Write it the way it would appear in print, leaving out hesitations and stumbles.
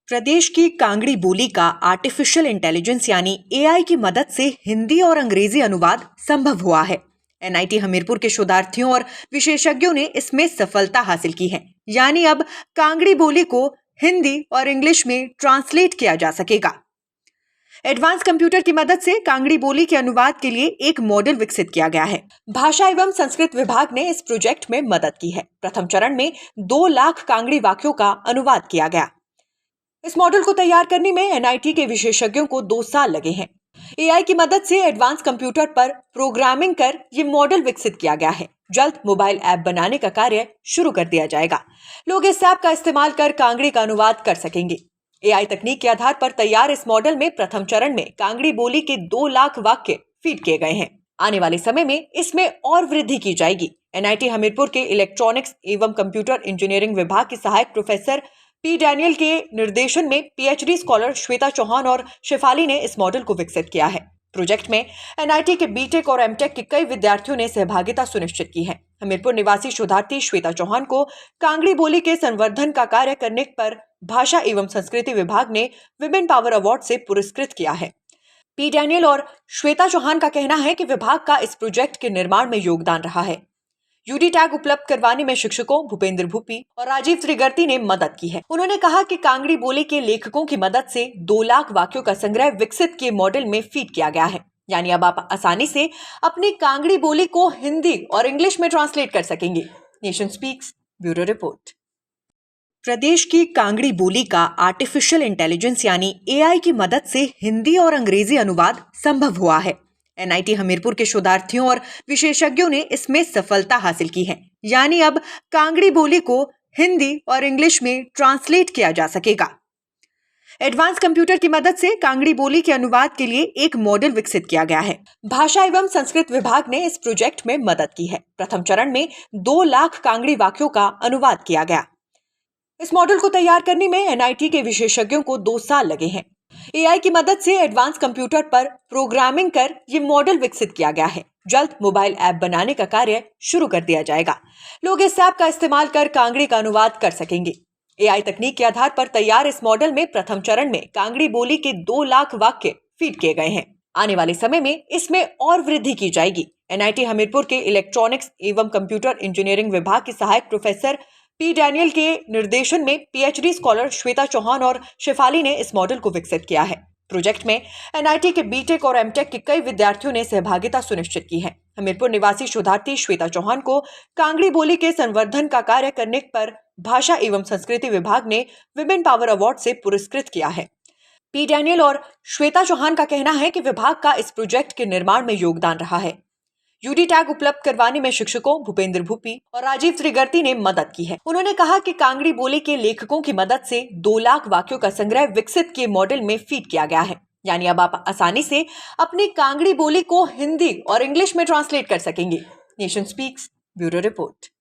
प्रदेश की कांगड़ी बोली का आर्टिफिशियल इंटेलिजेंस यानी एआई की मदद से हिंदी और अंग्रेजी अनुवाद संभव हुआ है। एनआईटी हमीरपुर के शोधार्थियों और विशेषज्ञों ने इसमें सफलता हासिल की है। यानी अब कांगड़ी बोली को हिंदी और इंग्लिश में ट्रांसलेट किया जा सकेगा। एडवांस कंप्यूटर की मदद से कांगड़ी बोली के अनुवाद के लिए एक मॉडल विकसित किया गया है। भाषा एवं संस्कृत विभाग ने इस प्रोजेक्ट में मदद की है। प्रथम चरण में 2 लाख कांगड़ी वाक्यों का अनुवाद किया गया। इस मॉडल को तैयार करने में एनआईटी के विशेषज्ञों को 2 साल लगे हैं। एआई की मदद से एडवांस कंप्यूटर पर प्रोग्रामिंग कर ये मॉडल विकसित किया गया है। जल्द मोबाइल ऐप बनाने का कार्य शुरू कर दिया जाएगा। लोग इस ऐप का इस्तेमाल कर कांगड़ी का अनुवाद कर सकेंगे। एआई तकनीक के आधार पर तैयार इस मॉडल में प्रथम चरण में कांगड़ी बोली के 2 लाख वाक्य फीड किए गए हैं। आने वाले समय में इसमें और वृद्धि की जाएगी। एनआईटी हमीरपुर के इलेक्ट्रॉनिक्स एवं कंप्यूटर इंजीनियरिंग विभाग की सहायक प्रोफेसर पी डैनियल के निर्देशन में पीएचडी स्कॉलर श्वेता चौहान और शेफाली ने इस मॉडल को विकसित किया है। प्रोजेक्ट में एनआईटी के बीटेक और एमटेक के कई विद्यार्थियों ने सहभागिता सुनिश्चित की है। हमीरपुर निवासी शोधार्थी श्वेता चौहान को कांगड़ी बोली के संवर्धन का कार्य करने पर भाषा एवं संस्कृति विभाग ने विमेन पावर अवार्ड से पुरस्कृत किया है। पी डैनियल और श्वेता चौहान का कहना है कि विभाग का इस प्रोजेक्ट के निर्माण में योगदान रहा है। यूडी टैग उपलब्ध करवाने में शिक्षकों भूपेंद्र भूपी और राजीव त्रिगर्ती ने मदद की है। उन्होंने कहा कि कांगड़ी बोली के लेखकों की मदद से 2 लाख वाक्यों का संग्रह विकसित किए मॉडल में फीड किया गया है। यानी अब आप आसानी से अपनी कांगड़ी बोली को हिंदी और इंग्लिश में ट्रांसलेट कर सकेंगे। Nation speaks bureau report. प्रदेश की कांगड़ी बोली का आर्टिफिशियल इंटेलिजेंस यानी एआई की मदद से हिंदी और अंग्रेजी अनुवाद संभव हुआ है। एनआईटी हमीरपुर के शोधार्थियों और विशेषज्ञों ने इसमें सफलता हासिल की है। यानी अब कांगड़ी बोली को हिंदी और इंग्लिश में ट्रांसलेट किया जा सकेगा। एडवांस कंप्यूटर की मदद से कांगड़ी बोली के अनुवाद के लिए एक मॉडल विकसित किया गया है। भाषा एवं संस्कृत विभाग ने इस प्रोजेक्ट में मदद की है। प्रथम चरण में 2 लाख कांगड़ी वाक्यों का अनुवाद किया गया। इस मॉडल को तैयार करने में एनआईटी के विशेषज्ञों को 2 साल लगे हैं। एआई की मदद से एडवांस कंप्यूटर पर प्रोग्रामिंग कर ये मॉडल विकसित किया गया है। जल्द मोबाइल ऐप बनाने का कार्य शुरू कर दिया जाएगा। लोग इस ऐप का इस्तेमाल कर कांगड़ी का अनुवाद कर सकेंगे। एआई तकनीक के आधार पर तैयार इस मॉडल में प्रथम चरण में कांगड़ी बोली के 2 लाख वाक्य फीड किए गए हैं। आने वाले समय में इसमें और वृद्धि की जाएगी। एनआईटी हमीरपुर के इलेक्ट्रॉनिक्स एवं कंप्यूटर इंजीनियरिंग विभाग की सहायक प्रोफेसर पी डैनियल के निर्देशन में पीएचडी स्कॉलर श्वेता चौहान और शेफाली ने इस मॉडल को विकसित किया है। प्रोजेक्ट में एनआईटी के बीटेक और एमटेक के कई विद्यार्थियों ने सहभागिता सुनिश्चित की है। हमीरपुर निवासी शोधार्थी श्वेता चौहान को कांगड़ी बोली के संवर्धन का कार्य करने पर भाषा एवं संस्कृति विभाग ने विमेन पावर अवार्ड से पुरस्कृत किया है। पी डैनियल और श्वेता चौहान का कहना है कि विभाग का इस प्रोजेक्ट के निर्माण में योगदान रहा है। यूडी टैग उपलब्ध करवाने में शिक्षकों भूपेंद्र भूपी और राजीव त्रिगर्ती ने मदद की है। उन्होंने कहा कि कांगड़ी बोली के लेखकों की मदद से 2 लाख वाक्यों का संग्रह विकसित किए मॉडल में फीड किया गया है। यानी अब आप आसानी से अपनी कांगड़ी बोली को हिंदी और इंग्लिश में ट्रांसलेट कर सकेंगे। Nation speaks bureau report.